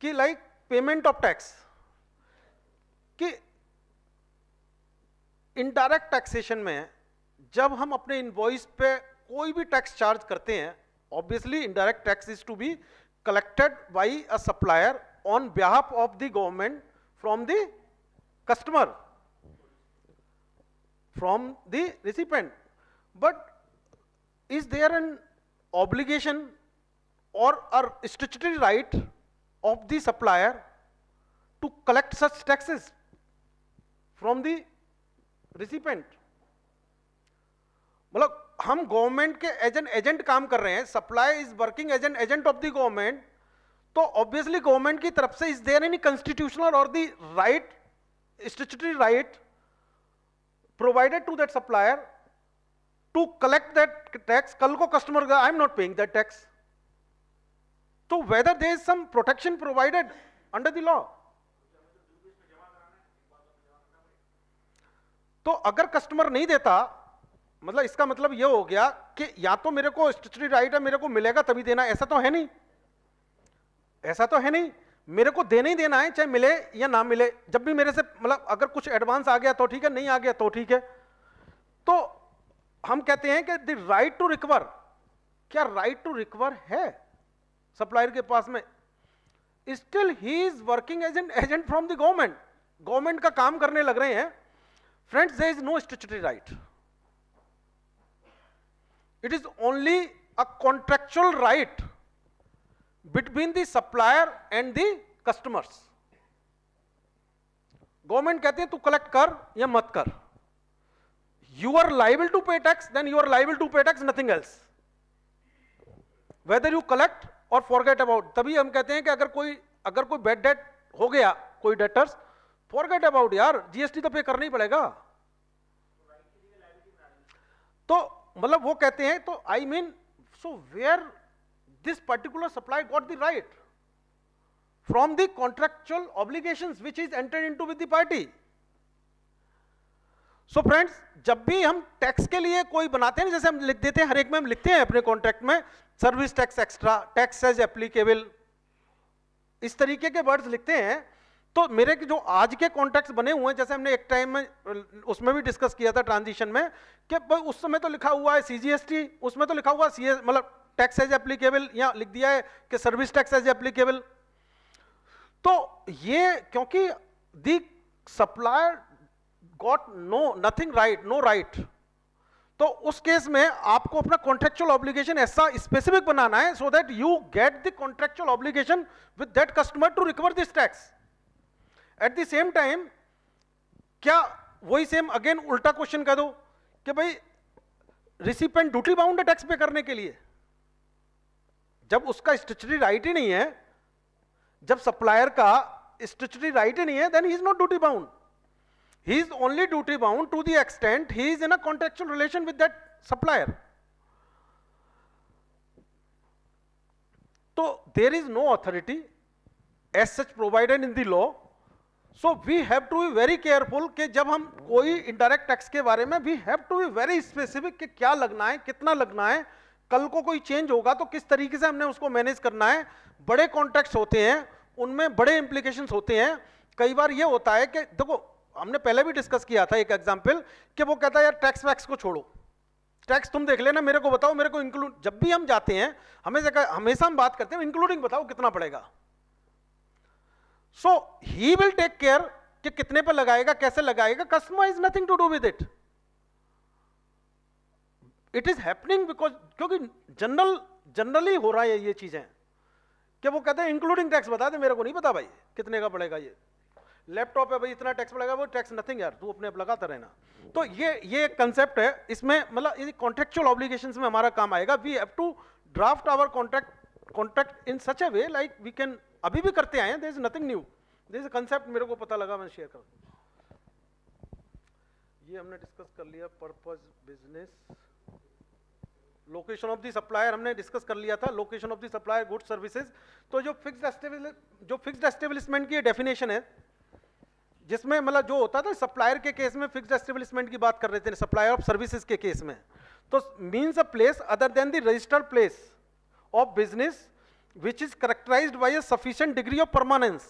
कि like payment of tax, कि indirect taxation में जब हम अपने इनवॉइस पे कोई भी टैक्स चार्ज करते हैं, obviously indirect tax is to be collected by a supplier on behalf of the government from the customer, from the recipient. But is there an obligation or a statutory right of the supplier to collect such taxes from the recipient? मतलब हम government के agent काम कर रहे हैं, supply is working as an agent of the government, तो obviously government की तरफ से इज देयर एनी कॉन्स्टिट्यूशनल और the right, statutory right provided to that supplier to collect that tax? कल को कस्टमर का I am not paying that tax, तो whether there is some protection provided under the law. तो अगर customer नहीं देता, मतलब इसका मतलब ये हो गया कि या तो मेरे को स्टैट्यूटरी राइट है, मेरे को मिलेगा तभी देना, ऐसा तो है नहीं, ऐसा तो है नहीं, मेरे को देना ही देना है चाहे मिले या ना मिले. जब भी मेरे से मतलब अगर कुछ एडवांस आ गया तो ठीक है, नहीं आ गया तो ठीक है. तो हम कहते हैं कि द राइट टू रिकवर, क्या राइट टू रिकवर है सप्लायर के पास में? Still he is working as an agent from the government, government का काम करने लग रहे हैं. Friends, there is no statutory right, it is only a contractual right between the supplier and the customers. Government कहते हैं तू कलेक्ट कर या मत कर, you are liable to pay tax, then you are liable to pay tax, nothing else, whether you collect or forget about. तभी हम कहते हैं कि अगर कोई बैड डेट हो गया, कोई डेटर्स, फॉरगेट अबाउट यार, जीएसटी तो पे करना ही पड़ेगा. तो मतलब वो कहते हैं, तो I mean, so where this particular supply got the right from the contractual obligations which is entered into with the party. So friends, जब भी हम टैक्स के लिए कोई बनाते हैं, जैसे हम लिख देते हैं, हर एक में हम लिखते हैं अपने कॉन्ट्रैक्ट में service tax extra, tax as applicable, इस तरीके के वर्ड्स लिखते हैं. तो मेरे जो आज के कॉन्ट्रैक्ट्स बने हुए हैं, जैसे हमने एक टाइम में उसमें भी डिस्कस किया था ट्रांजिशन में, कि उस समय तो लिखा हुआ है सीजीएसटी, उसमें तो लिखा हुआ सीएस, मतलब टैक्स एज एप्लीकेबल, या लिख दिया है कि सर्विस टैक्स एज एप्लीकेबल. तो ये क्योंकि the supplier got nothing right, no right, तो उस केस में आपको अपना कॉन्ट्रैक्चुअल ऑब्लिगेशन ऐसा स्पेसिफिक बनाना है so that you get the contractual obligation with that customer to recover this tax. At the same time, क्या वही सेम अगेन उल्टा क्वेश्चन कह दो कि भाई रिसिपेंट ड्यूटी बाउंड है टैक्स पे करने के लिए, जब उसका स्टैट्यूटरी राइट ही नहीं है, जब सप्लायर का स्टैट्यूटरी राइट ही नहीं है, then he is not duty bound. He is only duty bound to the extent he is in a contractual relation with that supplier. So there is no authority as such provided in the law. So we have to be very careful कि जब हम कोई indirect tax के बारे में, we have to be very specific कि क्या लगना है, कितना लगना है, कल को कोई चेंज होगा तो किस तरीके से हमने उसको मैनेज करना है. बड़े कॉन्ट्रैक्ट्स होते हैं, उनमें बड़े इंप्लीकेशंस होते हैं. कई बार ये होता है कि देखो, हमने पहले भी डिस्कस किया था एक एग्जांपल, कि वो कहता है यार टैक्स वैक्स को छोड़ो, टैक्स तुम देख लेना, मेरे को बताओ, मेरे को इंक्लूड. जब भी हम जाते हैं हमेशा हम बात करते हैं इंक्लूडिंग बताओ कितना पड़ेगा. So he will take care कि कितने पे लगाएगा, कैसे लगाएगा, customer is nothing to do with it. It is happening because, क्योंकि जनरली हो रहा है ये चीजें, कि वो कहते हैं इंक्लूडिंग टैक्स बता दे, मेरे को नहीं पता भाई कितने का पड़ेगा, ये लैपटॉप है भाई इतना टैक्स पड़ेगा, वो टैक्स नथिंग यार, तू अपने आप लगाता रहना. तो ये कंसेप्ट है, इसमें मतलब ये कॉन्ट्रैक्चुअल ऑब्लिगेशंस में हमारा काम आएगा. We have to draft our contract in such a way like we can, अभी भी करते आए हैं, there is nothing new, there is a concept मेरे को पता लगा, मैं शेयर कर. ये हमने डिस्कस कर लिया. Purpose, business, location of the supplier हमने डिस्कस कर लिया था. Location of the supplier, goods, services. तो जो फिक्स्ड एस्टेब्लिशमेंट की डेफिनेशन है, जिसमें मतलब जो होता था सप्लायर के केस में फिक्स्ड एस्टेब्लिशमेंट की बात कर रहे थे, सप्लायर ऑफ सर्विसेज के केस में, तो means a place other than the registered place of business which is characterized by a sufficient degree of permanence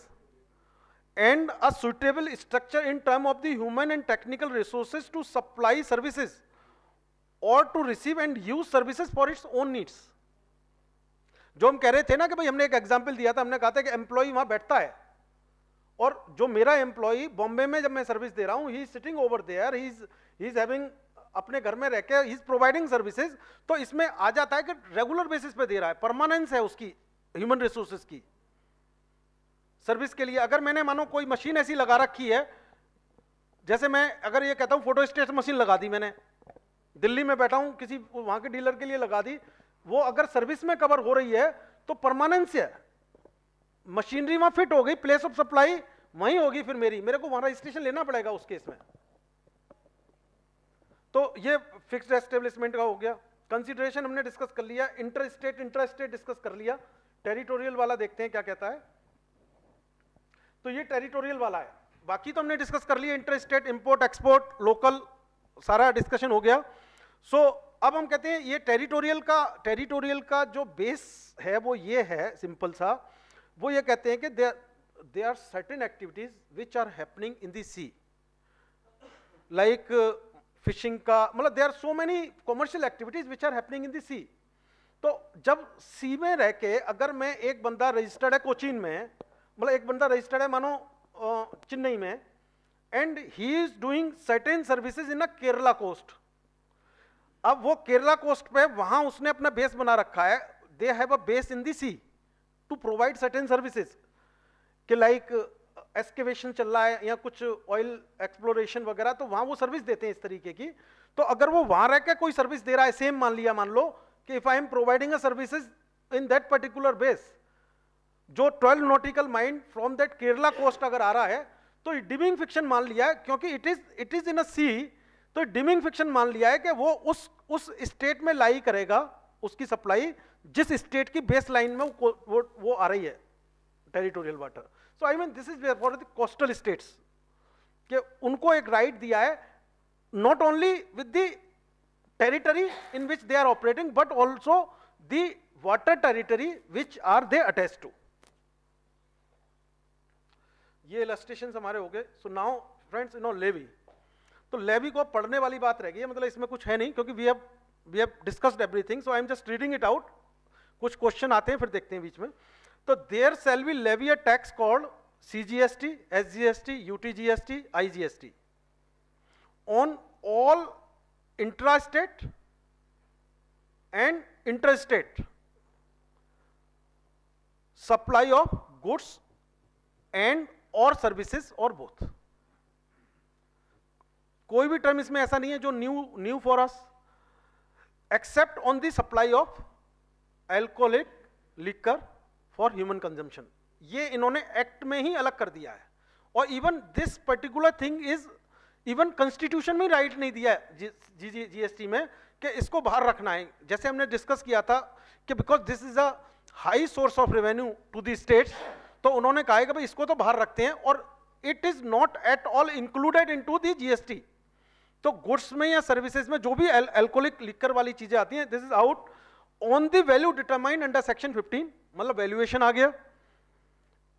and a suitable structure in terms of the human and technical resources to supply services or to receive and use services for its own needs. जो हम कह रहे थे ना कि भाई हमने एक एग्जांपल दिया था, हमने कहा था कि एम्प्लॉय वहां बैठता है और जो मेरा एम्प्लॉय बॉम्बे में जब मैं सर्विस दे रहा हूं, he is sitting over there, he is having, अपने घर में रह के ही इज प्रोवाइडिंग सर्विसेज, तो इसमें आ जाता है कि रेगुलर बेसिस पे दे रहा है, परमानेंस है उसकी ह्यूमन रिसोर्सेज की सर्विस के लिए। अगर मैंने मानो कोई मशीन ऐसी लगा रखी है, जैसे मैं अगर ये कहता हूं फोटो स्टेट मशीन लगा दी मैंने, दिल्ली में बैठा हूं किसी वहां के डीलर के लिए लगा दी, वो अगर सर्विस में कवर हो रही है तो परमानेंस है, मशीनरी वहां फिट हो गई, प्लेस ऑफ सप्लाई वहीं होगी, फिर मेरे को वहां रजिस्ट्रेशन लेना पड़ेगा उस केस में। तो ये फिक्स्ड एस्टेब्लिशमेंट का हो गया। कंसीडरेशन हमने डिस्कस कर लिया, इंटर स्टेट डिस्कस कर लिया। टेरिटोरियल वाला देखते हैं क्या कहता है। तो ये टेरिटोरियल वाला है, बाकी तो हमने डिस्कस कर लिया, inter state, import, export, local, सारा डिस्कशन हो गया। सो अब हम कहते हैं ये टेरिटोरियल का जो बेस है वो ये है, सिंपल सा, वो ये कहते हैं कि there are certain activities which are happening in the sea, like fishing का, मतलब there are so many commercial activities which are happening in the sea। तो जब सी में रह के अगर मैं, एक बंदा रजिस्टर्ड है कोचीन में, मतलब एक बंदा रजिस्टर्ड है मानो चेन्नई में, and he is doing certain services in a Kerala coast. अब वो केरला कोस्ट पे वहां उसने अपना बेस बना रखा है, they have a base in the sea to provide certain services कि लाइक एक्सकेवेशन चल रहा है या कुछ ऑयल एक्सप्लोरेशन वगैरह, तो वहां वो सर्विस देते हैं इस तरीके की। तो अगर वो वहां रह के कोई सर्विस दे रहा है, सेम मान लो कि if I am providing a services in that particular base, जो 12 nautical mile from that Kerala coast अगर आ रहा है, तो डिमिंग फिक्शन मान लिया है, क्योंकि इट इज इन अ सी, तो डिमिंग फिक्शन मान लिया है कि वो उस स्टेट में लाई करेगा उसकी सप्लाई जिस स्टेट की बेस लाइन में वो आ रही है, territorial water. So I mean this is for the coastal states, कि उनको एक राइट दिया है not only with the territory in which they are operating, but also the water territory which are they attach to. ये illustrations हमारे हो गए। So now friends, levy, तो लेवी को पढ़ने वाली बात रह गई है, मतलब इसमें कुछ है नहीं, क्योंकि we have discussed everything, so I am just reading it out. कुछ क्वेश्चन आते हैं फिर देखते हैं बीच में। तो there shall be levy a tax called CGST, SGST, UTGST, IGST on all intrastate and interstate supply of goods and or services or both। कोई भी टर्म इसमें ऐसा नहीं है जो new for us, except on the supply of alcoholic liquor for human consumption. ये इन्होंने act में ही अलग कर दिया है, और even this particular thing is, even constitution में राइट नहीं दिया है जीएसटी में कि इसको बाहर रखना है। जैसे हमने डिस्कस किया था कि because this is a high source of revenue to the states, तो उन्होंने कहा है कि भाई इसको तो बाहर रखते हैं, और it is not at all included into the GST. तो गुड्स में या सर्विसेज में जो भी अल्कोहलिक लिकर वाली चीजें आती हैं, this is out on the value determined under section 15, मतलब वैल्यूएशन आ गया,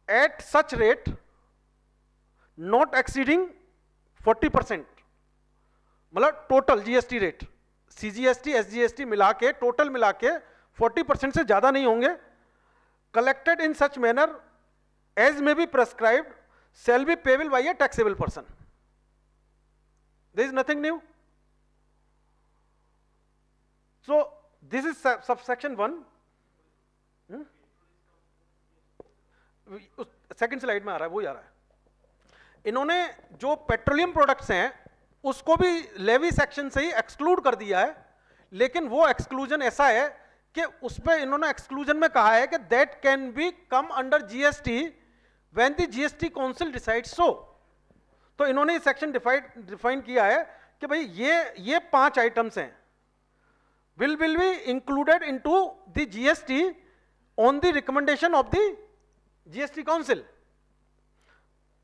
at such rate not exceeding 40%, मतलब total GST rate, CGST SGST मिला के, टोटल मिला के 40% से ज्यादा नहीं होंगे। Collected in such manner as may be prescribed shall be payable by a taxable person. There is nothing new. So this is subsection 1. Second slide में आ रहा है, वो ही आ रहा है। इन्होंने जो पेट्रोलियम प्रोडक्ट्स हैं उसको भी लेवी सेक्शन से ही एक्सक्लूड कर दिया है, लेकिन वो एक्सक्लूजन ऐसा है कि उस पर इन्होंने एक्सक्लूजन में कहा है कि that can be come under GST when the GST council decides so। तो इन्होंने ये सेक्शन डिफाइन किया है कि भाई ये 5 आइटम्स हैं, will be included into the GST on the recommendation of the GST council।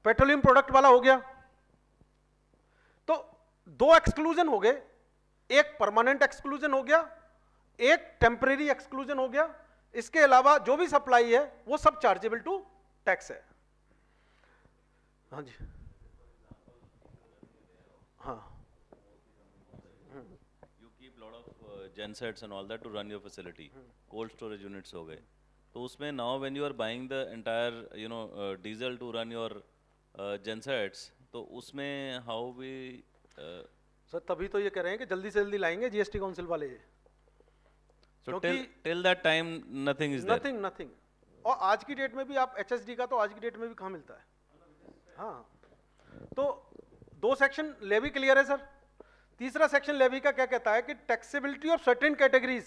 Petroleum product वाला हो गया, तो 2 एक्सक्लूजन हो गए, एक परमानेंट एक्सक्लूजन हो गया, एक टेम्परेरी एक्सक्लूजन हो गया, इसके अलावा जो भी सप्लाई है वो सब चार्जेबल टू टैक्स है। हाँ जी, हाँ, you keep lot of gensets and all that to run your facility, cold storage units हो गए, तो उसमें now when you are buying the entire diesel to run your gensets, तो उसमें how we सर तभी तो ये कह रहे हैं कि जल्दी से जल्दी लाएंगे जीएसटी काउंसिल वाले। so till that time nothing is there, nothing. और आज की डेट में भी आप एचएसडी का तो आज की डेट में भी कहाँ मिलता है। हाँ, तो 2 सेक्शन लेवी क्लियर है सर। तीसरा सेक्शन लेवी का क्या कहता है कि taxability of certain categories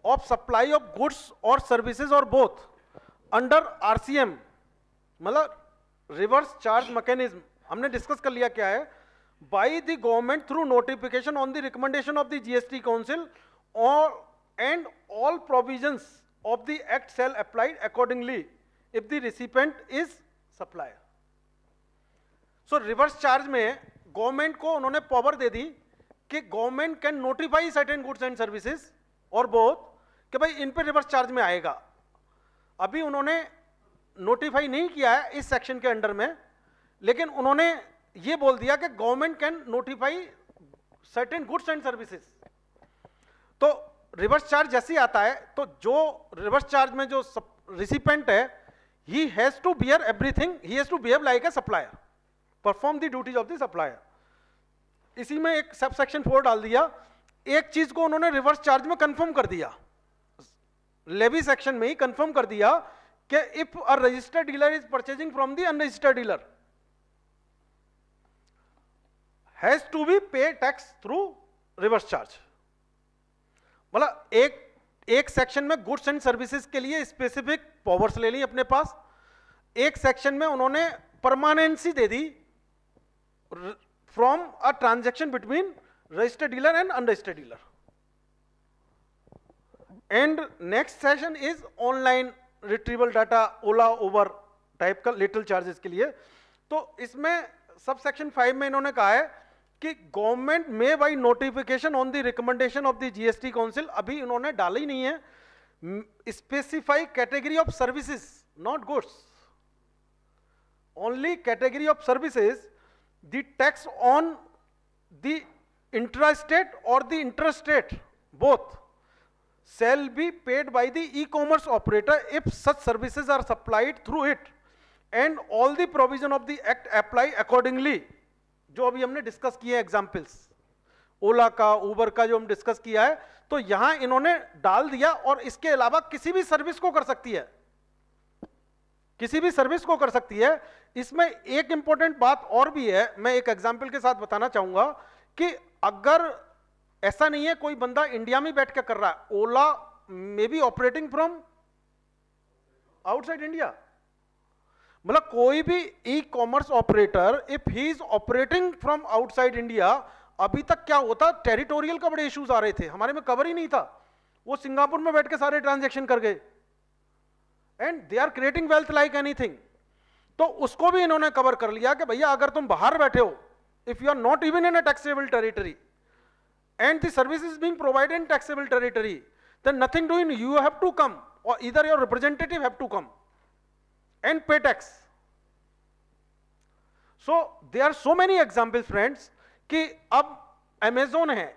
of supply of goods और सर्विसेज और बोथ अंडर आरसीएम, मतलब रिवर्स चार्ज मैकेनिज्म, हमने डिस्कस कर लिया क्या है, by the government through notification on the recommendation of the GST council और and all provisions of the act shall applied accordingly if the recipient is supplier. So reverse charge में government को उन्होंने power दे दी कि government can notify certain goods and services और both कि भाई इन पे reverse charge में आएगा। अभी उन्होंने नोटिफाई नहीं किया है इस सेक्शन के अंडर में, लेकिन उन्होंने ये बोल दिया कि government can notify certain goods and services. तो रिवर्स चार्ज जैसे ही आता है तो जो रिवर्स चार्ज में जो रिसिपेंट है he has to bear everything, he has to behave like a supplier, perform the duties of the supplier. इसी में एक सब सेक्शन 4 डाल दिया। एक चीज को उन्होंने रिवर्स चार्ज में कंफर्म कर दिया, लेवी सेक्शन में ही कंफर्म कर दिया कि if a registered dealer is purchasing from the unregistered dealer has to be pay tax through reverse charge. मतलब एक सेक्शन में गुड्स एंड सर्विसेज के लिए स्पेसिफिक पावर्स ले ली अपने पास, एक सेक्शन में उन्होंने permanency they the from a transaction between registered dealer and unregistered dealer. And next session is online retrieval data, Ola over type का लिटिल चार्जेस के लिए। तो इसमें सब सेक्शन 5 में इन्होंने कहा है कि गवर्नमेंट में by notification on the recommendation of the GST council, अभी इन्होंने डाला ही नहीं है, specify category of services not goods, only category of services, the tax on the intrastate or the interstate both shall be paid by the e-commerce operator if such services are supplied through it, and all the provision of the act apply accordingly। जो अभी हमने discuss किए examples ओला का, उबर का जो हम discuss किया है, तो यहां इन्होंने डाल दिया। और इसके अलावा किसी भी सर्विस को कर सकती है, किसी भी सर्विस को कर सकती है। इसमें एक इंपॉर्टेंट बात और भी है, मैं एक एग्जांपल के साथ बताना चाहूंगा कि अगर ऐसा नहीं है कोई बंदा इंडिया में बैठ के कर रहा है, Ola may be operating from outside India, मतलब कोई भी e commerce operator if he is operating from outside India, अभी तक क्या होता, टेरिटोरियल का बड़े इश्यूज आ रहे थे, हमारे में कवर ही नहीं था, वो सिंगापुर में बैठ के सारे ट्रांजैक्शन कर गए and they are creating wealth like anything. तो उसको भी इन्होंने कवर कर लिया कि भैया अगर तुम बाहर बैठे हो, if you are not even in a taxable territory and the service is being provided in taxable territory, then nothing doing, you have to come और either your representative have to come and pay tax. So there are so many examples friends कि अब Amazon है,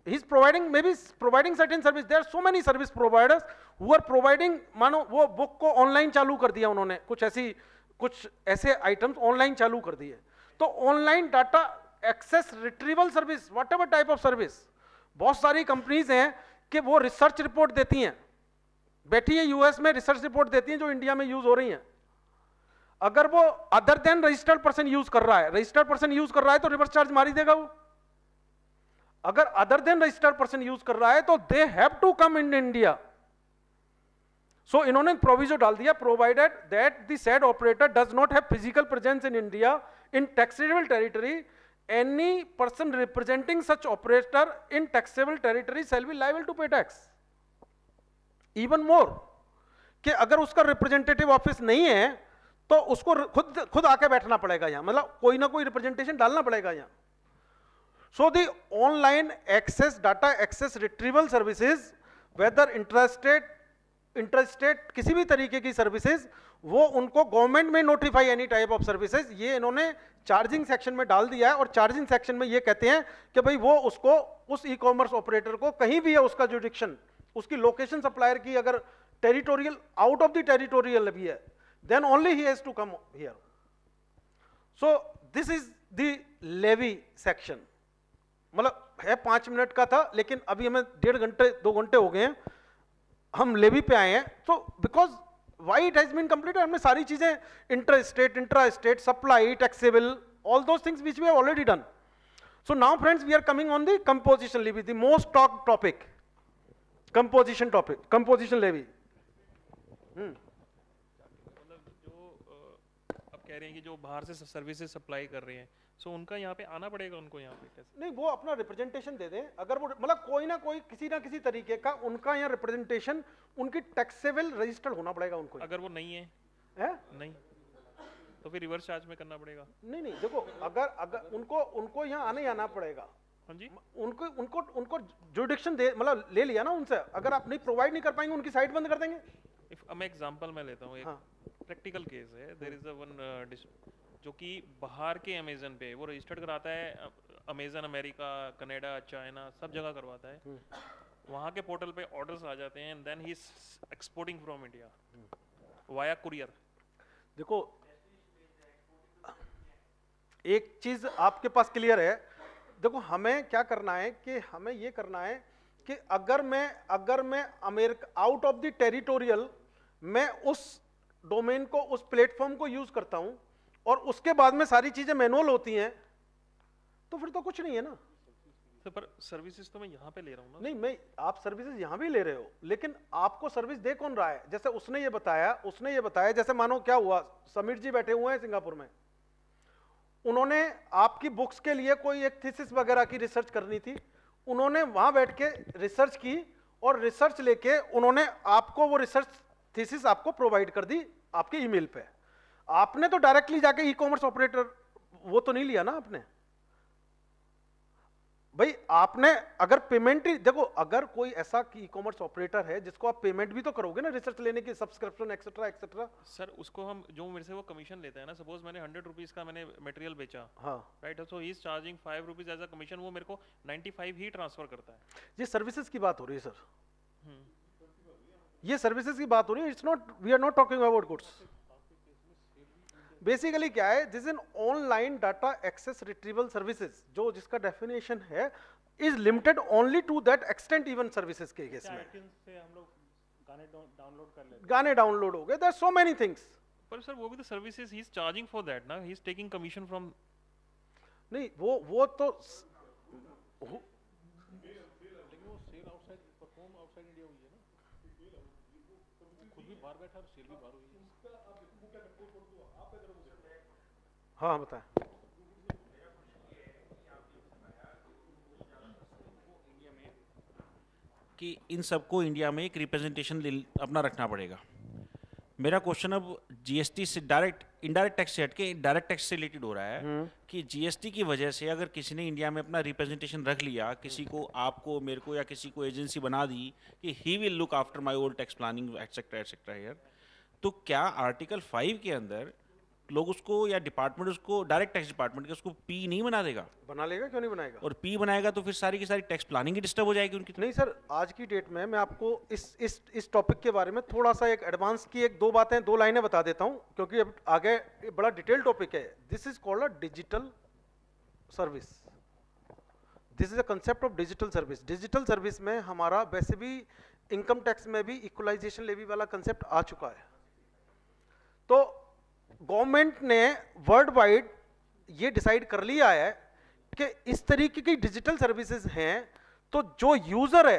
he is providing, maybe providing certain service, there are so many service providers who are providing, मानो वो book को online चालू कर दिया उन्होंने, कुछ ऐसे आइटम्स ऑनलाइन चालू कर दिए। तो online data access retrieval service, whatever type of service, बहुत सारी कंपनीज हैं कि वो रिसर्च रिपोर्ट देती हैं, बैठी है यूएस में रिसर्च रिपोर्ट देती हैं जो इंडिया में यूज हो रही हैं। अगर वो other than registered person use कर रहा है, रजिस्टर्ड पर्सन यूज कर रहा है तो रिवर्स चार्ज मार ही देगा वो। अगर other than registered person use कर रहा है तो they have to come in India. So इन्होंने प्रोविजन डाल दिया, provided that the said operator does not have physical presence in India in taxable territory, any person representing such operator in taxable territory shall be liable to pay tax. Even more कि अगर उसका representative office नहीं है तो उसको खुद आके बैठना पड़ेगा यहां, मतलब कोई ना कोई रिप्रेजेंटेशन डालना पड़ेगा यहां। So the online access, data access retrieval services, whether intrastate interstate किसी भी तरीके की सर्विसेज, वो उनको गवर्नमेंट में notify any type of services, ये इन्होंने चार्जिंग सेक्शन में डाल दिया है। और चार्जिंग सेक्शन में ये कहते हैं कि भाई वो उसको, उस ई कॉमर्स ऑपरेटर को कहीं भी है उसका जुडिक्शन, उसकी लोकेशन सप्लायर की अगर territorial, out of the territorial भी है, then only he has to come here. So this is the levy section. मतलब है 5 मिनट का था, लेकिन अभी हमें 1.5 घंटे 2 घंटे हो गए हैं, हम लेवी पे आए हैं। तो because why it has been completed, हमने सारी चीजें inter state, intra state, supply, taxable, all those things which we have already done. So now friends we are coming on the composition levy, the most talk topic, composition topic, composition levy. मतलब जो अब कह रहे हैं कि जो बाहर से सर्विसेज सप्लाई कर रहे हैं, सो उनका यहाँ पे आना पड़ेगा उनको यहाँ पे कैसे? नहीं, वो अपना रिप्रेजेंटेशन दे दें, अगर वो मतलब कोई ना कोई किसी ना किसी तरीके का उनका यहाँ रिप्रेजेंटेशन, उनकी टैक्सेबल रजिस्टर्ड होना पड़ेगा उनको। अगर वो नहीं है नहीं तो फिर रिवर्स चार्ज में करना पड़ेगा। नहीं, देखो अगर उनको यहाँ आने आना पड़ेगा। हाँ जी, उनको जुडिक्शन दे, मतलब ले लिया ना उनसे, अगर आप नहीं प्रोवाइड नहीं कर पाएंगे उनकी साइट बंद कर देंगे। मैं एग्जांपल मैं लेता हूँ, एक प्रैक्टिकल केस है। देयर इज अ वन जो कि बाहर के अमेजन पे वो रजिस्टर्ड कराता है, अमेजन अमेरिका, कनाडा, चाइना, सब जगह करवाता है। वहाँ के पोर्टल पे ऑर्डर्स आ जाते हैं, then he is exporting from India via courier. देखो एक चीज आपके पास क्लियर है, देखो हमें क्या करना है कि हमें ये करना है कि अगर मैं America out of the territorial मैं उस डोमेन को, उस प्लेटफॉर्म को यूज करता हूं और उसके बाद में सारी चीजें मैनुअल होती हैं, तो फिर तो कुछ नहीं है ना। तो पर सर्विसेज तो मैं यहाँ पे ले रहा हूँ ना। नहीं, आप सर्विसेज यहाँ भी ले रहे हो, लेकिन आपको सर्विस दे कौन रहा है? जैसे उसने ये बताया, जैसे मानो क्या हुआ, समीर जी बैठे हुए हैं सिंगापुर में, उन्होंने आपकी बुक्स के लिए कोई एक थीसिस वगैरह की रिसर्च करनी थी, उन्होंने वहां बैठ के रिसर्च की और रिसर्च लेके उन्होंने आपको वो रिसर्च थीसिस आपको प्रोवाइड कर दी आपके ईमेल पे। आपने तो डायरेक्टली जाके ई कॉमर्स ऑपरेटर वो तो नहीं लिया ना आपने भाई। आपने अगर पेमेंट ही, देखो अगर कोई ऐसा ई कॉमर्स ऑपरेटर है जिसको आप पेमेंट भी तो करोगे ना रिसर्च लेने की, सब्सक्रिप्शन एक्सेट्रा एक्सेट्रा। सर उसको हम, जो मेरे से वो कमीशन लेता है ना, सपोज मैंने 100 रुपीज का मैंने मटेरियल बेचा, हाँ right, so he is charging 5 rupees as a commission, वो मेरे को 95 ही ट्रांसफर करता है। ये सर्विसेज की बात हो रही है सर, ये सर्विसेज की बात हो रही है, it's not, we are not talking about goods. Basically क्या है, this in online data access retrieval services, जो जिसका डेफिनेशन है is limited only to that extent. Even services के केस में से हम लोग गाने डाउनलोड कर लेते हैं, गाने डाउनलोड हो गए, there are so many things. पर सर वो भी तो सर्विसेज ही इज चार्जिंग फॉर दैट ना, he is taking commission from. नहीं वो तो लेकिन वो sell outside, perform outside India हुई है ना, खुद भी बाहर बैठा और सेल भी बाहर हुई है। हाँ बताएं। कि इन सबको इंडिया में एक रिप्रेजेंटेशन अपना रखना पड़ेगा। मेरा क्वेश्चन अब जीएसटी से डायरेक्ट इनडायरेक्ट टैक्स से हटके डायरेक्ट टैक्स से रिलेटेड हो रहा है कि जीएसटी की वजह से अगर किसी ने इंडिया में अपना रिप्रेजेंटेशन रख लिया, किसी को, आपको, मेरे को, या किसी को एजेंसी बना दी कि he will look after my old tax planning etcetera etcetera here, तो क्या आर्टिकल 5 के अंदर लोग उसको, या डिपार्टमेंट उसको, डायरेक्ट टैक्स डिपार्टमेंट के उसको पी नहीं बना देगा? बना लेगा, क्यों नहीं बनाएगा। और पी बनाएगा तो फिर सारी की सारी टैक्स प्लानिंग ही डिस्टर्ब हो जाएगी उनकी। नहीं सर, आज की डेट में मैं आपको इस टॉपिक के बारे में थोड़ा सा एक एडवांस की 1-2 बातें, 2 लाइनें बता देता हूं, क्योंकि अब आगे बड़ा डिटेल टॉपिक है। This is called a digital service, this is a concept of digital service. Digital service में हमारा वैसे भी इनकम टैक्स में भी इक्वलाइजेशन लेवी वाला कंसेप्ट आ चुका है। तो गवर्नमेंट ने वर्ल्ड वाइड ये डिसाइड कर लिया है कि इस तरीके की डिजिटल सर्विसेज हैं, तो जो यूजर है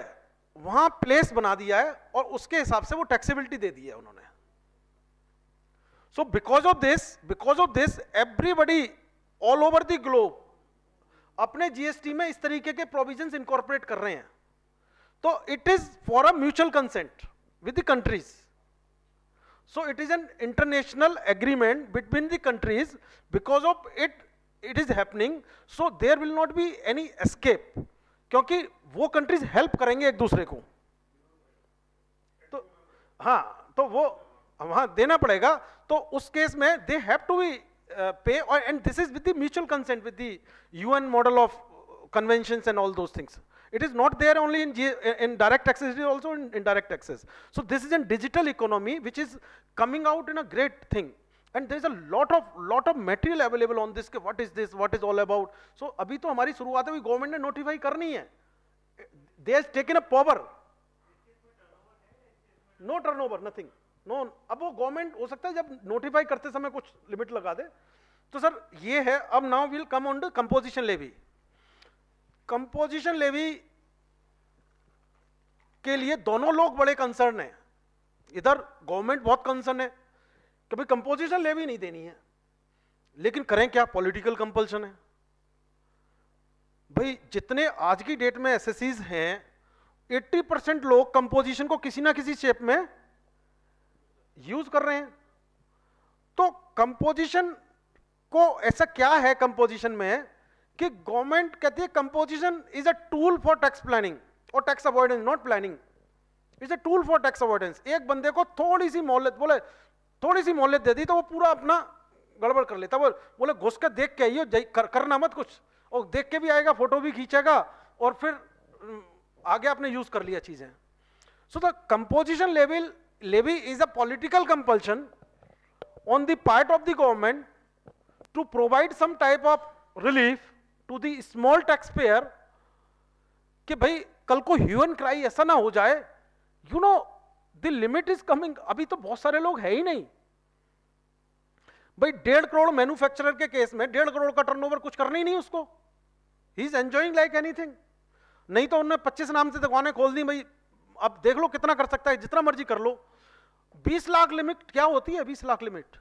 वहां प्लेस बना दिया है और उसके हिसाब से वो टैक्सेबिलिटी दे दी है उन्होंने। So because of this everybody all over the globe अपने जीएसटी में इस तरीके के प्रोविजंस इनकॉर्पोरेट कर रहे हैं। तो it is for a mutual consent with the countries. So it is an international agreement between the countries. Because of it is happening, so there will not be any escape, क्योंकि वो countries help करेंगे एक दूसरे को। हाँ, तो वो वहां देना पड़ेगा, तो उस केस में दे हैव टू बी पे, और and this is with the mutual consent with the UN model of conventions and all those things. It is not there only in direct taxes, it is also in indirect taxes. So this is a digital economy which is coming out in a great thing, and there is a lot of material available on this, what is this, what is all about. So अभी तो हमारी शुरुआत है, government ने notify करनी है, they has taken a power. No turnover, nothing, no. अब वो गवर्नमेंट हो सकता है जब नोटिफाई करते समय कुछ लिमिट लगा दे, तो सर ये है. अब now will come on the composition levy. Composition levy के लिए दोनों लोग बड़े कंसर्न हैं. इधर गवर्नमेंट बहुत कंसर्न है कि भाई कंपोजिशन लेवी नहीं देनी है, लेकिन करें क्या, पॉलिटिकल कंपल्शन है. भाई जितने आज की डेट में एसएससीज हैं, 80% लोग कंपोजिशन को किसी ना किसी शेप में यूज कर रहे हैं. तो कंपोजिशन को ऐसा क्या है कंपोजिशन में कि गवर्नमेंट कहती है composition is a tool for tax planning और tax avoidance, not planning. Is a tool for tax avoidance. एक बंदे को थोड़ी सी मोहलत, बोले थोड़ी सी मोहलत दे दी तो वो पूरा अपना गड़बड़ कर लेता. वो बोले घुस कर देख के आइयो, करना मत कुछ, और देख के भी आएगा, फोटो भी खींचेगा, और फिर आगे आपने यूज कर लिया चीजें. So the composition levy is a political compulsion on the part of the government to provide some type of relief to the small tax payer, कि भाई कल को ह्यू एंड क्राई ऐसा ना हो जाए, you know the limit is coming. अभी तो बहुत सारे लोग है ही नहीं. भाई 1.5 करोड़ मैन्युफैक्चरर के केस में 1.5 करोड़ का टर्नओवर कुछ करना ही नहीं उसको. He is enjoying like anything. नहीं तो उन्होंने 25 नाम से दुकानें खोल दी. भाई अब देख लो कितना कर सकता है, जितना मर्जी कर लो. 20 लाख लिमिट क्या होती है? 20 लाख लिमिट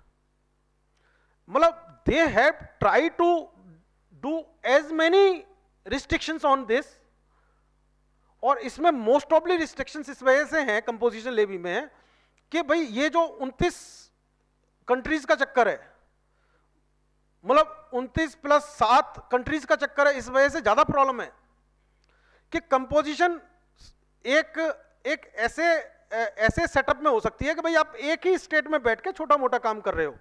मतलब they have try to do as many restrictions on this, और इसमें मोस्ट ऑफली रिस्ट्रिक्शंस इस वजह से हैं कंपोजिशन लेवी में कि भाई ये जो 29 कंट्रीज का चक्कर है, मतलब 29 + 7 कंट्रीज का चक्कर है, इस वजह से ज्यादा प्रॉब्लम है कि कंपोजिशन एक ऐसे सेटअप में हो सकती है कि भाई आप एक ही स्टेट में बैठ के छोटा मोटा काम कर रहे हो.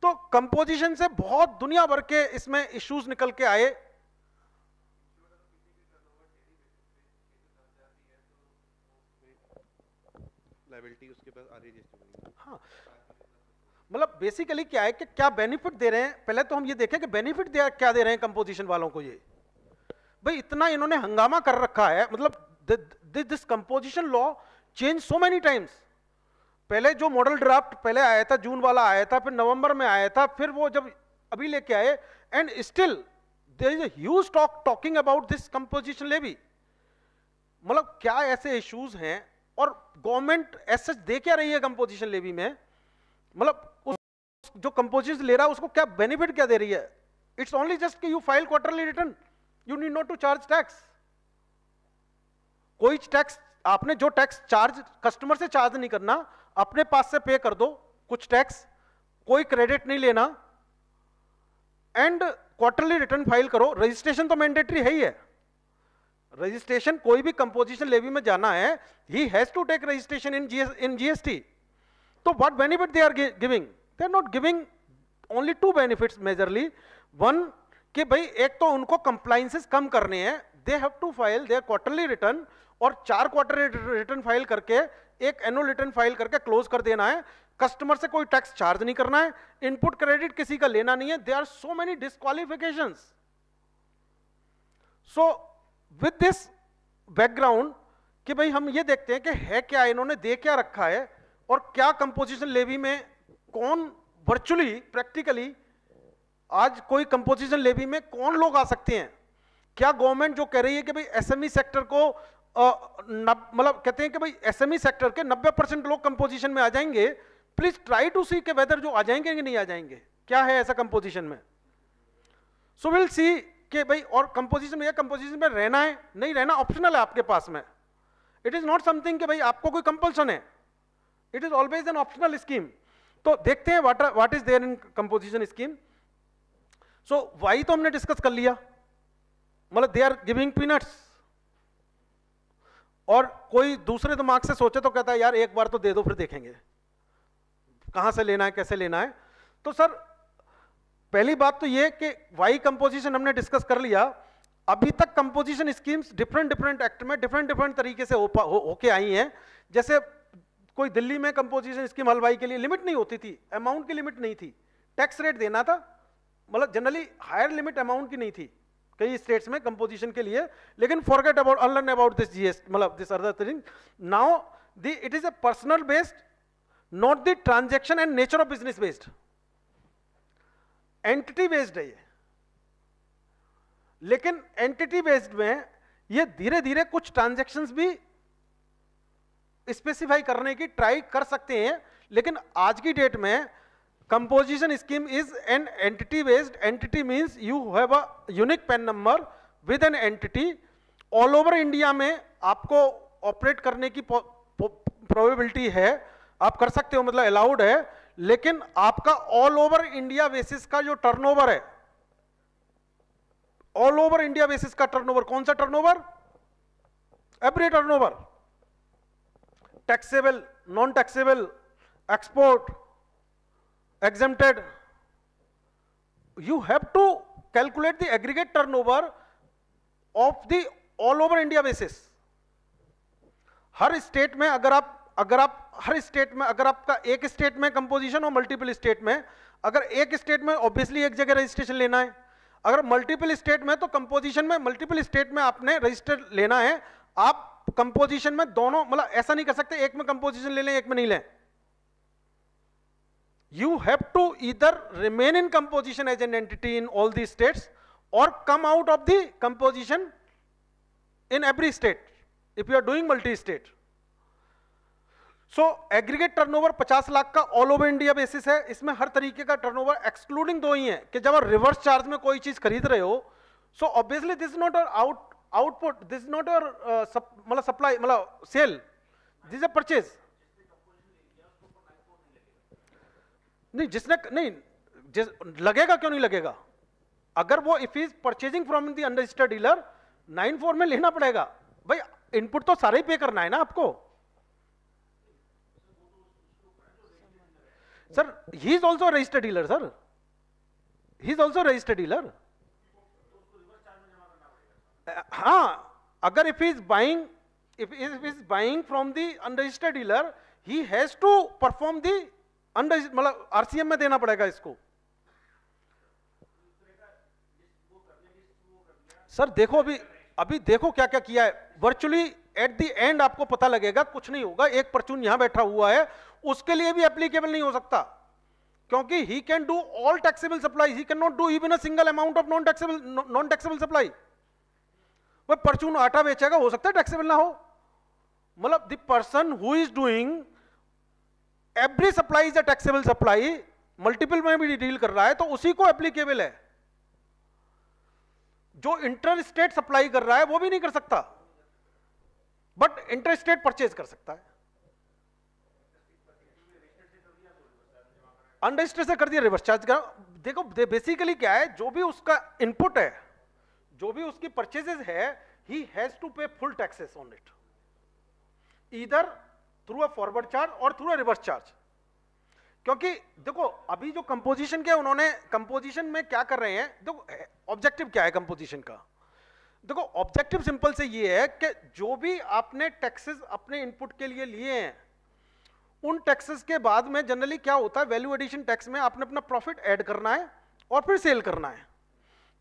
तो कंपोजिशन से बहुत दुनिया भर के इसमें इश्यूज निकल के आए. लायबिलिटी उसके पास आ रही है. हाँ, मतलब बेसिकली क्या है कि क्या बेनिफिट दे रहे हैं. पहले तो हम ये देखें कि बेनिफिट क्या दे रहे हैं कंपोजिशन वालों को. ये भाई इतना इन्होंने हंगामा कर रखा है, मतलब this composition law change so many times. पहले जो मॉडल ड्राफ्ट पहले आया था, जून वाला आया था, फिर नवंबर में आया था, फिर वो जब अभी लेके आए, and still there is a huge talking about this composition levy. मतलब क्या ऐसे इश्यूज हैं, और गवर्नमेंट ऐसे दे क्या रही है कंपोजिशन लेवी में, मतलब जो कंपोजिशन ले रहा है उसको क्या बेनिफिट क्या दे रही है. इट्स ओनली जस्ट कि you file quarterly return, you need not to charge tax. कोई टैक्स आपने जो टैक्स चार्ज कस्टमर से चार्ज नहीं करना, अपने पास से पे कर दो कुछ टैक्स, कोई क्रेडिट नहीं लेना, एंड क्वार्टरली रिटर्न फाइल करो. रजिस्ट्रेशन तो मैंडेटरी है ही है. रजिस्ट्रेशन कोई भी कंपोजिशन लेवी में जाना है, he has to take registration in GST. तो what benefit they are giving? They are not giving only 2 benefits majorly. One कि भाई एक तो उनको कंप्लायंसेस कम करने हैं, they have to file their quarterly return, और 4 क्वार्टरली रिटर्न फाइल करके एक एनुअल रिटर्न फाइल करके क्लोज कर देना है. कस्टमर से कोई टैक्स चार्ज नहीं करना है, इनपुट क्रेडिट किसी का लेना नहीं है. There are so many disqualifications. So with this background कि भाई हम ये देखते हैं कि है क्या, इन्होंने दे क्या रखा है, और क्या कंपोजिशन लेवी में कौन वर्चुअली प्रैक्टिकली आज कोई कंपोजिशन लेवी में कौन लोग आ सकते हैं. क्या गवर्नमेंट जो कह रही है कि भाई एसएमई सेक्टर को मतलब कहते हैं कि भाई एसएमई सेक्टर के 90% लोग कंपोजिशन में आ जाएंगे. प्लीज ट्राई टू सी के वेदर जो आ जाएंगे कि नहीं आ जाएंगे, क्या है ऐसा कंपोजिशन में. सो विल सी कि भाई, और कंपोजिशन में रहना है नहीं रहना ऑप्शनल है आपके पास में. इट इज नॉट समथिंग कि भाई आपको कोई कंपल्सन है, it is always an optional scheme. तो देखते हैं what is there in composition scheme. So why तो हमने डिस्कस कर लिया, मतलब दे आर गिविंग पीनट्स. और कोई दूसरे दिमाग से सोचे तो कहता है यार एक बार तो दे दो फिर देखेंगे कहां से लेना है कैसे लेना है। तो सर पहली बात तो ये कि वाई कंपोजिशन हमने डिस्कस कर लिया। अभी तक कंपोजिशन स्कीम्स डिफरेंट एक्ट में डिफरेंट तरीके से होके आई हैं। जैसे कोई दिल्ली में कंपोजिशन स्कीम हलवाई के लिए लिमिट नहीं होती थी, अमाउंट की लिमिट नहीं थी, टैक्स रेट देना था, मतलब जनरली हायर लिमिट अमाउंट की नहीं थी कई स्टेट्स में कंपोजिशन के लिए। लेकिन forget about unlearn about this GST, मतलब this other thing. Now it is a personal based, not the transaction and nature of business based, entity based है ये। लेकिन एंटिटी बेस्ड में ये धीरे धीरे कुछ ट्रांजैक्शंस भी स्पेसिफाई करने की ट्राई कर सकते हैं। लेकिन आज की डेट में composition scheme is an entity based. Entity means you have a unique PAN number with an entity. All over India में आपको ऑपरेट करने की प्रोबेबिलिटी है, आप कर सकते हो, मतलब अलाउड है। लेकिन आपका ऑल ओवर इंडिया बेसिस का जो टर्नओवर है, ऑल ओवर इंडिया बेसिस का टर्नओवर, कौन सा turnover? Every turnover, taxable, non taxable, export, exempted, you have to calculate the aggregate turnover of the all over India basis. Her state में अगर आप हर state में अगर आपका एक स्टेट में कंपोजिशन और मल्टीपल स्टेट में, अगर एक स्टेट में ऑब्वियसली एक जगह रजिस्ट्रेशन लेना है, अगर मल्टीपल स्टेट में तो कंपोजिशन में मल्टीपल स्टेट में आपने रजिस्टर लेना है। आप कंपोजिशन में दोनों, मतलब ऐसा नहीं कर सकते एक में कंपोजिशन ले लें एक में नहीं लें। You have to either remain in composition as an entity in all these states or come out of the composition in every state if you are doing multi-state. So aggregate turnover 50 lakh का all over India basis है। इसमें हर तरीके का turnover excluding दो ही है कि जब आप रिवर्स चार्ज में कोई चीज खरीद रहे हो, so obviously this is not our output, this is not our मतलब supply, मतलब sale, this is a purchase। नहीं जिसने नहीं लगेगा, क्यों नहीं लगेगा? अगर वो if is purchasing from the unregistered dealer 9(4) में लेना पड़ेगा भाई, इनपुट तो सारे ही पे करना है ना आपको। Sir he is also registered dealer, sir he is also registered dealer. हाँ, अगर if is buying from the unregistered dealer, he has to perform the मतलब आरसीएम में देना पड़ेगा इसको। सर देखो अभी देखो क्या क्या किया है। वर्चुअली एट द एंड आपको पता लगेगा कुछ नहीं होगा। एक परचून यहां बैठा हुआ है, उसके लिए भी एप्लीकेबल नहीं हो सकता, क्योंकि he can do all taxable supply, he can not do even a single amount of non taxable supply. वह परचून आटा बेचेगा, हो सकता है टैक्सेबल ना हो। मतलब the person who is doing every supply is a taxable supply, multiple में भी डील कर रहा है तो उसी को एप्लीकेबल है। जो इंटर स्टेट सप्लाई कर रहा है वो भी नहीं कर सकता, बट इंटर स्टेट परचेज कर सकता है। अनरजिस्टर्ड से कर दिया रिवर्स चार्ज का। देखो बेसिकली क्या है, जो भी उसका इनपुट है, जो भी उसकी परचेजेस है, ही हैज टू पे full taxes on it, either through a forward charge और थ्रू अ रिवर्स चार्ज। क्योंकि देखो अभी जो कंपोजिशन के उन्होंने कंपोजिशन में क्या कर रहे हैं, देखो ऑब्जेक्टिव क्या है कंपोजिशन का। देखो ऑब्जेक्टिव सिंपल से ये है कि जो भी आपने टैक्सेस अपने इनपुट के लिए लिए हैं, उन टैक्सेस के बाद में जनरली क्या होता है, वैल्यू एडिशन टैक्स में आपने अपना प्रॉफिट ऐड करना है और फिर सेल करना है।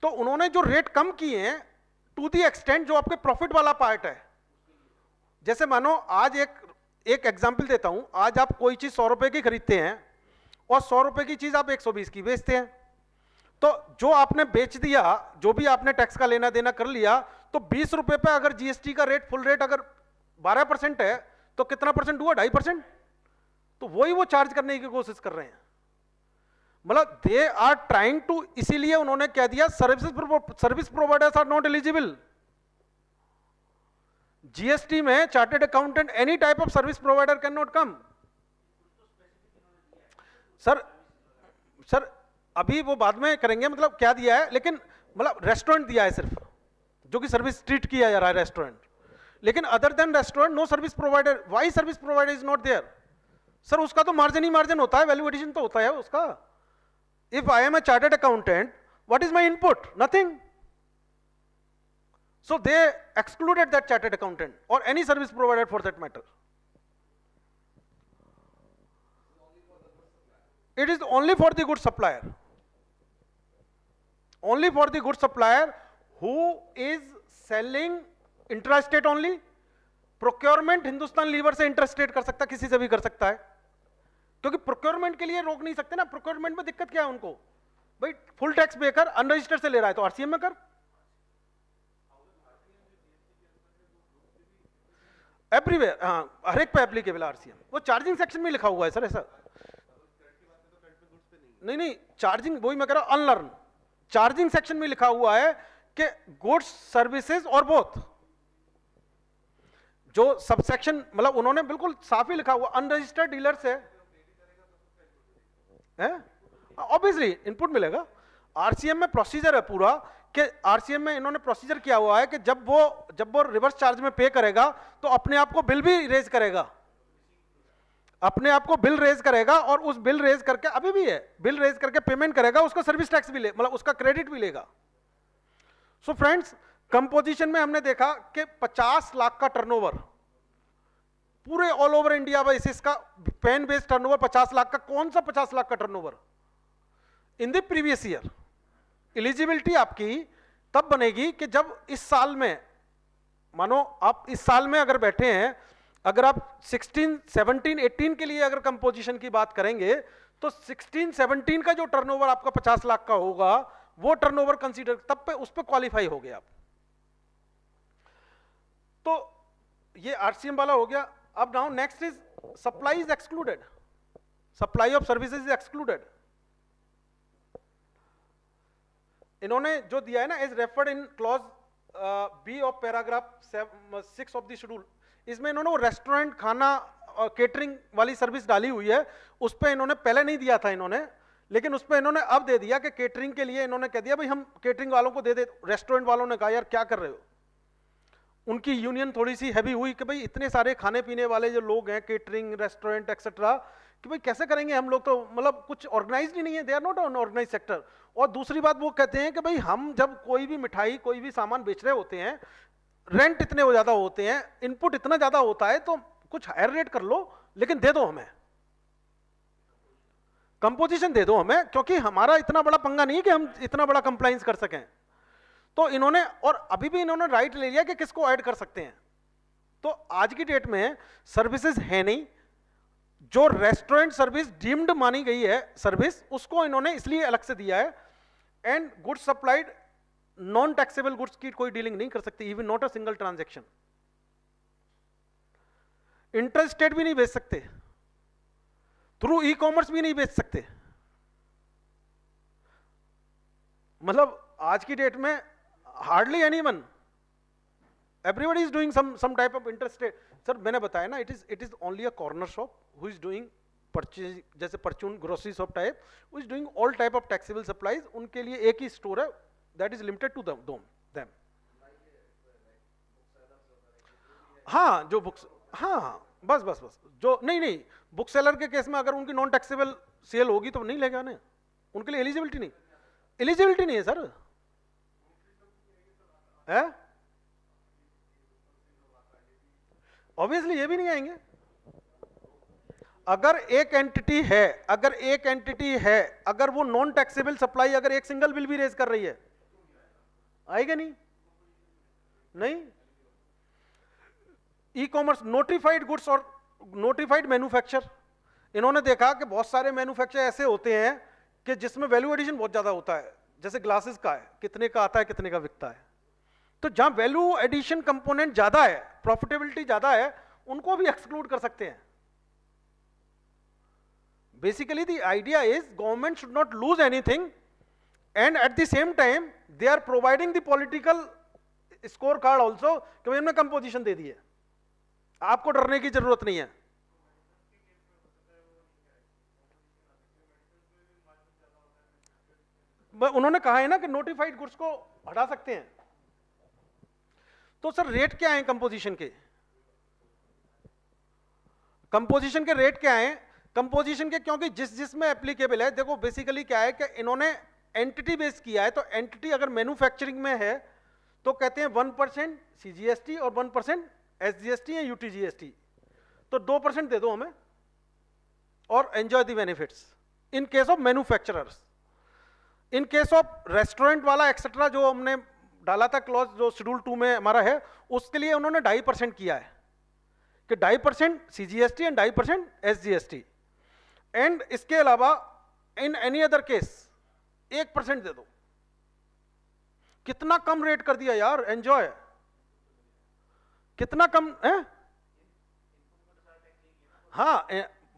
तो उन्होंने जो रेट कम किए हैं टू दी एक्सटेंट जो आपके प्रॉफिट वाला पार्ट है। जैसे मानो आज एक एग्जाम्पल देता हूं, आज आप कोई चीज 100 रुपए की खरीदते हैं और 100 रुपए की चीज आप 120 की बेचते हैं, तो जो आपने बेच दिया, जो भी आपने टैक्स का लेना देना कर लिया, तो 20 रुपए पे अगर जीएसटी का रेट फुल रेट अगर 12% है तो कितना परसेंट हुआ? 2.5%। तो वही वो चार्ज करने की कोशिश कर रहे हैं। मतलब दे आर ट्राइंग टू, इसीलिए उन्होंने कह दिया service providers are not eligible. GST में chartered accountant any type of service provider can not come. Sir अभी वो बाद में करेंगे, मतलब क्या दिया है, लेकिन मतलब रेस्टोरेंट दिया है सिर्फ, जो कि सर्विस ट्रीट किया जा रहा है रेस्टोरेंट। लेकिन other than restaurant no service provider, why service provider is not there? Sir उसका तो मार्जिन ही मार्जिन होता है, वैल्यू एडिशन तो होता है उसका. If I am a chartered accountant, what is my input? Nothing. So they excluded that chartered accountant or any service provider for that matter. It is only for the good supplier. Only for the good supplier who is selling intrastate only. Procurement Hindustan Lever से interstate कर सकता है, किसी से भी कर सकता है, क्योंकि प्रोक्योरमेंट के लिए रोक नहीं सकते ना. प्रोक्योरमेंट में दिक्कत क्या है उनको? भाई फुल टैक्स पे कर, अनरजिस्टर्ड से ले रहा है तो आरसीएम में कर. एवरीवेयर, हाँ, हर एक पे एप्लीकेबल आरसीएम. वो चार्जिंग सेक्शन में लिखा हुआ है सर ऐसा. नहीं, चार्जिंग, वही मैं कह रहा हूं, अनलर्न. चार्जिंग सेक्शन में लिखा हुआ है कि गुड्स सर्विसेज और बोथ. जो सबसेक्शन, मतलब उन्होंने बिल्कुल साफ ही लिखा हुआ, अनरजिस्टर्ड डीलर्स है, ऑब्वियसली इनपुट मिलेगा. आरसीएम में प्रोसीजर है पूरा कि आरसीएम में इन्होंने प्रोसीजर किया हुआ है कि जब वो रिवर्स चार्ज में पे करेगा तो अपने आप को बिल भी रेज करेगा, अपने आप को बिल रेज करेगा, और उस बिल रेज करके, अभी भी है, बिल रेज करके पेमेंट करेगा, उसका सर्विस टैक्स भी ले, मतलब उसका क्रेडिट भी लेगा. सो फ्रेंड्स, कंपोजिशन में हमने देखा कि 50 लाख का टर्नओवर पूरे ऑल ओवर इंडिया बेसिस का, पेन बेस्ड टर्नओवर 50 लाख का. कौन सा 50 लाख का turnover? In the previous year. Eligibility आपकी तब बनेगी कि जब इस साल में, मानो आप इस साल में अगर बैठे हैं, अगर आप 16, 17, 18 के लिए अगर कंपोजिशन की बात करेंगे तो 16, 17 का जो टर्नओवर आपका 50 लाख का होगा, वो टर्नओवर कंसीडर, तब पे उस पे क्वालिफाई हो गए आप. तो ये आरसीएम वाला हो गया. अब now next is supply is excluded. Supply of services is excluded. इन्होंने जो दिया है ना, is referred in clause B of paragraph 6 of the schedule, इसमें इन्होंने वो रेस्टोरेंट, खाना और केटरिंग वाली सर्विस डाली हुई है. उस पर इन्होंने पहले नहीं दिया था इन्होंने, लेकिन उस पर इन्होंने अब दे दिया कि केटरिंग के लिए इन्होंने कह दिया भाई हम केटरिंग वालों को दे दे. रेस्टोरेंट वालों ने कहा यार क्या कर रहे हो. उनकी यूनियन थोड़ी सी हैवी हुई कि भाई इतने सारे खाने पीने वाले जो लोग हैं, केटरिंग, रेस्टोरेंट एक्सेट्रा, कि भाई कैसे करेंगे हम लोग, तो मतलब कुछ ऑर्गेनाइज्ड ही नहीं है, they are not on organize sector. और दूसरी बात वो कहते हैं कि भाई हम जब कोई भी मिठाई, कोई भी सामान बेच रहे होते हैं, रेंट इतने ज्यादा होते हैं, इनपुट इतना ज्यादा होता है, तो कुछ हायर रेट कर लो, लेकिन दे दो हमें कंपोजिशन, दे दो हमें, क्योंकि हमारा इतना बड़ा पंगा नहीं है कि हम इतना बड़ा कंप्लाइंस कर सकें. तो इन्होंने, और अभी भी इन्होंने राइट ले लिया कि किसको ऐड कर सकते हैं. तो आज की डेट में सर्विसेज है नहीं, जो रेस्टोरेंट सर्विस डीम्ड मानी गई है सर्विस, उसको इन्होंने इसलिए अलग से दिया है. And goods supplied, non taxable goods की कोई डीलिंग नहीं कर सकती, even not a single transaction. Interstate भी नहीं बेच सकते, थ्रू ई कॉमर्स भी नहीं बेच सकते. मतलब आज की डेट में hardly anyone, everybody is doing some type of interstate. Sir मैंने बताया ना, it is only a corner shop who is doing purchase, जैसे परचून grocery shop type, who is doing all type of taxable supplies. उनके लिए एक ही store है, that is limited to them. हाँ, जो बुक्स, हाँ बस जो, नहीं बुक सेलर के केस में अगर उनकी नॉन टैक्सेबल सेल होगी तो नहीं लेगा ना, उनके लिए एलिजिबिलिटी नहीं है सर. है ऑब्वियसली ये भी नहीं आएंगे. अगर एक एंटिटी है, अगर वो नॉन टैक्सेबल सप्लाई, अगर एक सिंगल बिल भी रेज कर रही है, आएगा नहीं. ई कॉमर्स, नोटिफाइड गुड्स और नोटिफाइड मैन्युफैक्चर, इन्होंने देखा कि बहुत सारे मैन्युफैक्चर ऐसे होते हैं कि जिसमें वैल्यू एडिशन बहुत ज्यादा होता है, जैसे ग्लासेस का है, कितने का आता है, कितने का बिकता है. तो जहां वैल्यू एडिशन कंपोनेंट ज्यादा है, प्रॉफिटेबिलिटी ज्यादा है, उनको भी एक्सक्लूड कर सकते हैं. Basically the idea is government should not lose anything, and at the same time they are providing the political score card also कि भाई हमने कंपोजिशन दे दी है, आपको डरने की जरूरत नहीं है. उन्होंने कहा है ना कि नोटिफाइड गुड्स को हटा सकते हैं. तो सर रेट क्या है कंपोजिशन के? कंपोजिशन के रेट क्या है? कंपोजिशन के क्योंकि जिस में एप्लीकेबल है, देखो बेसिकली क्या है कि इन्होंने एंटिटी बेस किया है, तो एंटिटी अगर मैन्युफैक्चरिंग में है तो कहते हैं 1% CGST और 1% SGST या UTGST, तो 2% दे दो हमें और enjoy the benefits in case of manufacturers. In case of restaurant वाला एक्सेट्रा जो हमने डाला था क्लॉज, जो शेड्यूल 2 में हमारा है, उसके लिए उन्होंने 2.5% किया है कि 2.5% CGST एंड 2.5% SGST, एंड इसके अलावा इन एनी अदर केस 1% दे दो। कितना कम रेट कर दिया यार, एंजॉय, कितना कम है? हाँ,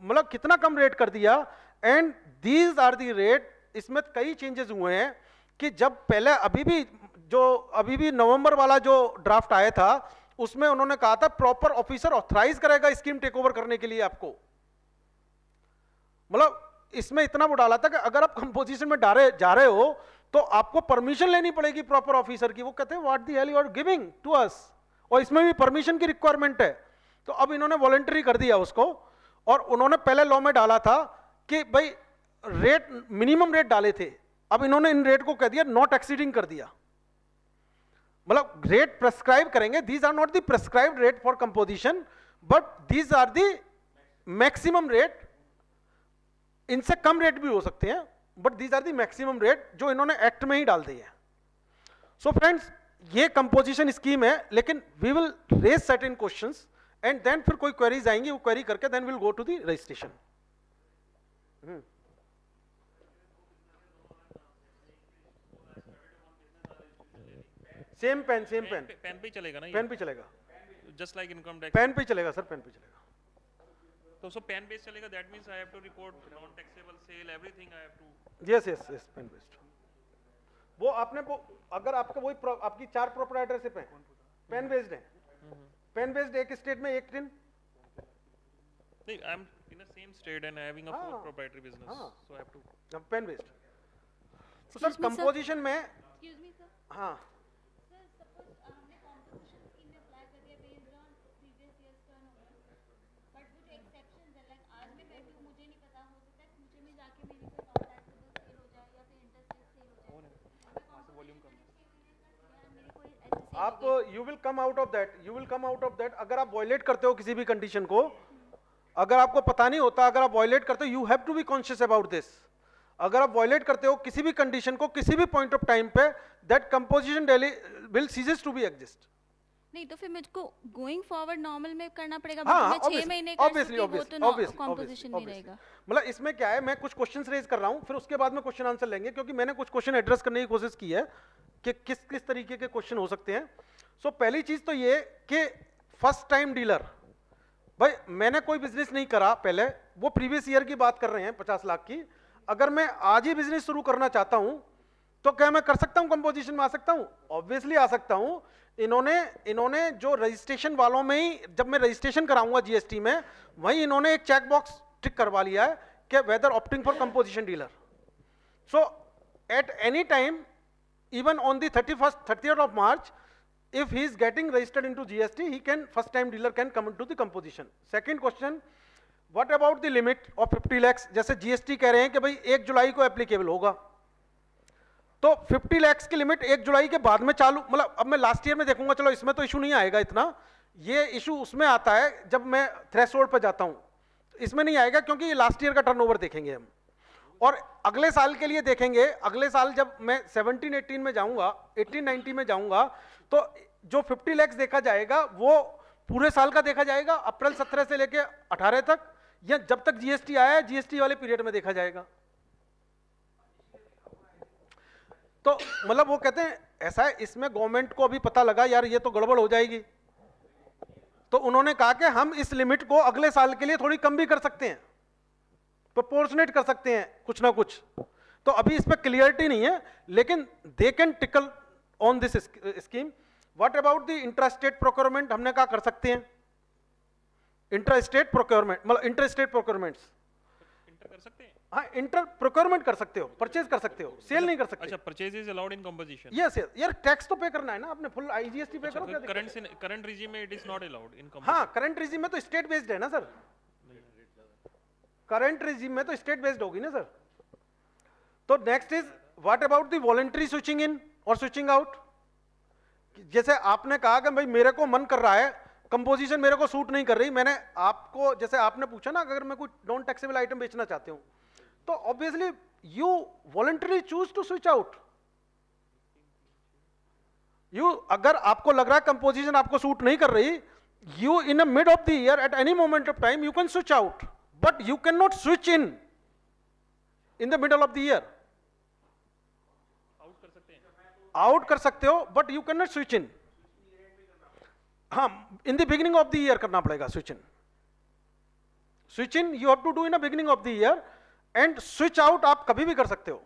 मतलब कितना कम रेट कर दिया। And these are the rate. इसमें कई चेंजेस हुए हैं कि जब पहले अभी भी नवंबर वाला जो ड्राफ्ट आया था उसमें उन्होंने कहा था प्रॉपर ऑफिसर ऑथराइज करेगा स्कीम टेक ओवर करने के लिए आपको। मतलब इसमें इतना वो डाला था कि अगर आप कंपोजिशन में जा रहे हो तो आपको परमिशन लेनी पड़ेगी प्रॉपर ऑफिसर की। वो कहते हैं what the hell you are giving to us, और इसमें भी परमिशन की रिक्वायरमेंट है। तो अब इन्होंने वॉलंटरी कर दिया उसको, और उन्होंने पहले लॉ में डाला था कि भाई रेट, मिनिमम रेट डाले थे, अब इन्होंने इन रेट को कह दिया नॉट एक्सीडिंग कर दिया। मतलब रेट प्रेस्क्राइब करेंगे, these are not the prescribed rate for composition but these are the maximum rate. इनसे कम रेट भी हो सकते हैं but these are the maximum rate जो इन्होंने एक्ट में ही डाल दी है। सो फ्रेंड्स, ये कंपोजिशन स्कीम है, लेकिन we will raise certain questions and then फिर कोई क्वेरीज आएंगी, वो क्वेरी करके then will go to the registration. Same pen PAN पे चलेगा ना? पेन पे चलेगा, just like income tax PAN पे चलेगा सर, पेन पे चलेगा। तो सो पेन बेस्ड चलेगा, that means I have to report non taxable sale everything I have to. Yes yes yes, PAN based. वो आपने वो अगर आपका वही आपकी 4 प्रोप्राइटरशिप है, पेन बेस्ड है। पेन बेस्ड एक स्टेट में एक दिन नहीं, I am in the same state and having a 4 proprietary business, so I have to PAN based. तो सर कंपोजिशन में, एक्सक्यूज मी सर, हाँ सर सपोज हमने कंपोजिशन स्कीम में अप्लाई कर दिया based on previous years turnover, but वो जो exceptions है, लाइक आज मैं बैठी हूँ, मुझे नहीं पता, हो सकता है फ्यूचर में जाके मेरी कोई नॉन टैक्सेबल सेल हो जाए या फिर इंटरस्टेट सेल हो जाए, वॉल्यूम कम मेरी कोई ऐसी आप you will come out of that, you will come out of that. अगर आप वॉयलेट करते हो किसी भी कंडीशन को, अगर आपको पता नहीं होता, अगर आप वॉयलेट करते हो, you have to be conscious about this. अगर आप वॉयलेट करते हो किसी भी कंडीशन को किसी भी पॉइंट ऑफ टाइम पे, that composition levy will ceases to be exist. नहीं तो फिर मुझको गोइंग फॉरवर्ड नॉर्मल में करना पड़ेगा, हाँ, मैं 6 महीने कर चुकी हूं, वो तो कंपोजिशन नहीं रहेगा। मतलब इसमें क्या है, मैं कुछ क्वेश्चंस रेज कर रहा हूं, फिर उसके बाद में क्वेश्चन आंसर लेंगे, क्योंकि मैंने कुछ क्वेश्चन एड्रेस करने की कोशिश की है कि किस किस तरीके के क्वेश्चन हो सकते हैं। सो पहली चीज तो ये कि फर्स्ट टाइम डीलर, भाई मैंने कोई बिजनेस नहीं करा पहले, वो प्रीवियस ईयर की बात कर रहे हैं 50 लाख की, अगर मैं आज ही बिजनेस शुरू करना चाहता हूं तो क्या मैं कर सकता हूं, कंपोजिशन में आ सकता हूं? ऑब्वियसली आ सकता हूं। इन्होंने जो रजिस्ट्रेशन वालों में ही, जब मैं रजिस्ट्रेशन कराऊंगा जीएसटी में, वहीं इन्होंने एक चेक बॉक्स टिक करवा लिया है कि whether opting for composition dealer. So at any time, even on the 30th of March, if he is getting registered into GST, he can, first time dealer can come into the composition. Second question, what about the limit of 50 lakhs? जैसे GST कह रहे हैं कि भाई 1 जुलाई को applicable होगा, तो 50 lakhs की लिमिट 1 जुलाई के बाद में चालू, मतलब अब मैं लास्ट ईयर में देखूंगा, चलो इसमें तो इशू नहीं आएगा इतना, ये इशू उसमें आता है जब मैं थ्रेशोल्ड पर जाता हूं, इसमें नहीं आएगा क्योंकि ये लास्ट ईयर का टर्नओवर देखेंगे हम, और अगले साल के लिए देखेंगे। अगले साल जब मैं 17-18 में जाऊंगा, 18-19 में जाऊंगा, तो जो 50 lakhs देखा जाएगा वो पूरे साल का देखा जाएगा, अप्रैल 17 से लेके 18 तक, या जब तक जीएसटी आया है जीएसटी वाले पीरियड में देखा जाएगा। तो मतलब वो कहते हैं ऐसा है, इसमें गवर्नमेंट को अभी पता लगा यार ये तो गड़बड़ हो जाएगी, तो उन्होंने कहा कि हम इस लिमिट को अगले साल के लिए थोड़ी कम भी कर सकते हैं, प्रोपोर्शनेट कर सकते हैं कुछ ना कुछ। तो अभी इस पर क्लियरिटी नहीं है, लेकिन they can tackle on this scheme. What about the intrastate procurement? हमने कहा कर सकते हैं इंट्रास्टेट प्रोक्योरमेंट, मतलब इंटरस्टेट प्रोक्योरमेंट्स इंटर कर सकते हैं। हाँ, इंटर प्रोक्योरमेंट कर सकते हो, परचेज कर सकते हो, सेल नहीं कर सकते। अच्छा, purchase is allowed in composition. Yes yes, यार टैक्स तो पे करना है ना आपने, फुल आईजीएसटी पे करो। क्या करंट रिजीम में it is not allowed in composition. हाँ, करंट रिजीम में तो स्टेट बेस्ड है ना सर, करंट रिजीम में तो स्टेट बेस्ड होगी ना सर। तो next is what about the voluntary switching in और स्विचिंग आउट। जैसे आपने कहा कि भाई मेरे को मन कर रहा है, कंपोजिशन मेरे को सूट नहीं कर रही, मैंने आपको, जैसे आपने पूछा ना, अगर मैं कोई नॉन टैक्सेबल आइटम बेचना चाहती हूं तो obviously you voluntary choose to switch out. You, अगर आपको लग रहा है कंपोजिशन आपको सूट नहीं कर रही, you in the mid of the year at any moment of time you can switch out, but you cannot switch in the middle of the year. out कर सकते हो but you cannot switch in. हाँ, in the beginning of the year करना पड़ेगा switch in. switch in you have to do in the beginning of the year and switch out आप कभी भी कर सकते हो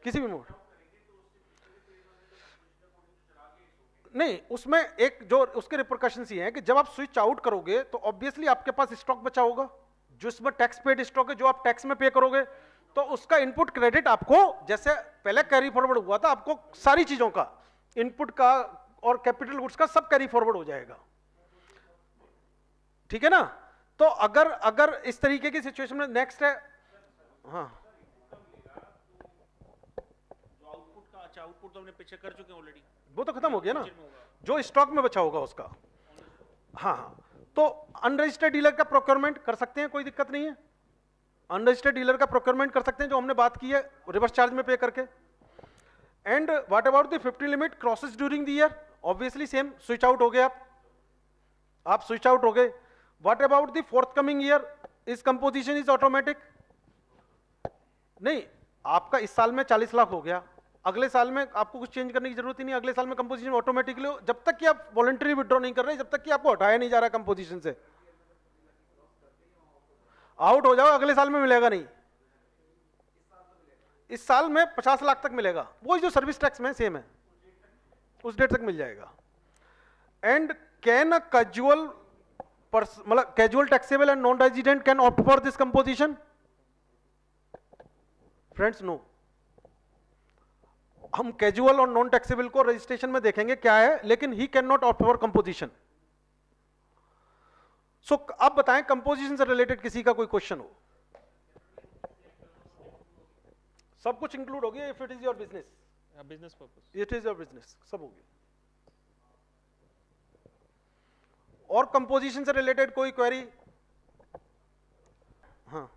किसी भी मोड। नहीं, उसमें एक जो उसके रिपरकशंस ये हैं कि जब आप स्विच आउट करोगे तो ऑब्वियसली आपके पास स्टॉक बचा होगा, जो इसमें टैक्स पेड स्टॉक है, जो आप टैक्स में पे करोगे, तो उसका इनपुट क्रेडिट आपको, जैसे पहले कैरी फॉरवर्ड हुआ था, आपको सारी चीजों का, इनपुट का और कैपिटल गुड्स का सब कैरी फॉरवर्ड हो जाएगा। ठीक है ना। तो अगर इस तरीके की सिचुएशन में नेक्स्ट है, हाँ आउटपुट तो हमने पीछे कर चुके हैं ऑलरेडी, वो तो खत्म हो गया ना, जो स्टॉक में बचा होगा उसका। हाँ हाँ, तो अनरजिस्टर्ड डीलर का प्रोक्योरमेंट कर सकते हैं, कोई दिक्कत नहीं है। अनरजिस्टर्ड डीलर का प्रोक्योरमेंट कर सकते हैं, जो हमने बात की है रिवर्स चार्ज में पे करके। And what about the 50 limit crosses during the year, obviously same, switch out हो गए आप स्विच आउट हो गए। What about the fourth coming year, इस कंपोजिशन इज ऑटोमेटिक। नहीं, आपका इस साल में 40 लाख हो गया, अगले साल में आपको कुछ चेंज करने की जरूरत ही नहीं, अगले साल में कंपोजिशन ऑटोमेटिकली, जब तक कि आप वॉलंटरी विड्रॉ नहीं कर रहे, जब तक कि आपको हटाया नहीं जा रहा कंपोजिशन से। आउट हो जाओ, अगले साल में मिलेगा नहीं, इस साल में 50 लाख तक मिलेगा, वो जो सर्विस टैक्स में सेम है, उस डेट तक मिल जाएगा। एंड कैन अ कैजुअल मतलब casual taxable and non resident can opt for this composition? Friends no, हम कैजुअल और नॉन टैक्सेबल को रजिस्ट्रेशन में देखेंगे क्या है, लेकिन he can not opt for composition. So अब बताएं, कंपोजिशन से रिलेटेड किसी का कोई क्वेश्चन हो? सब कुछ इंक्लूड हो गया, if it is your business, business purpose, it is your business, सब हो गया। और कंपोजिशन से रिलेटेड कोई क्वेरी? हाँ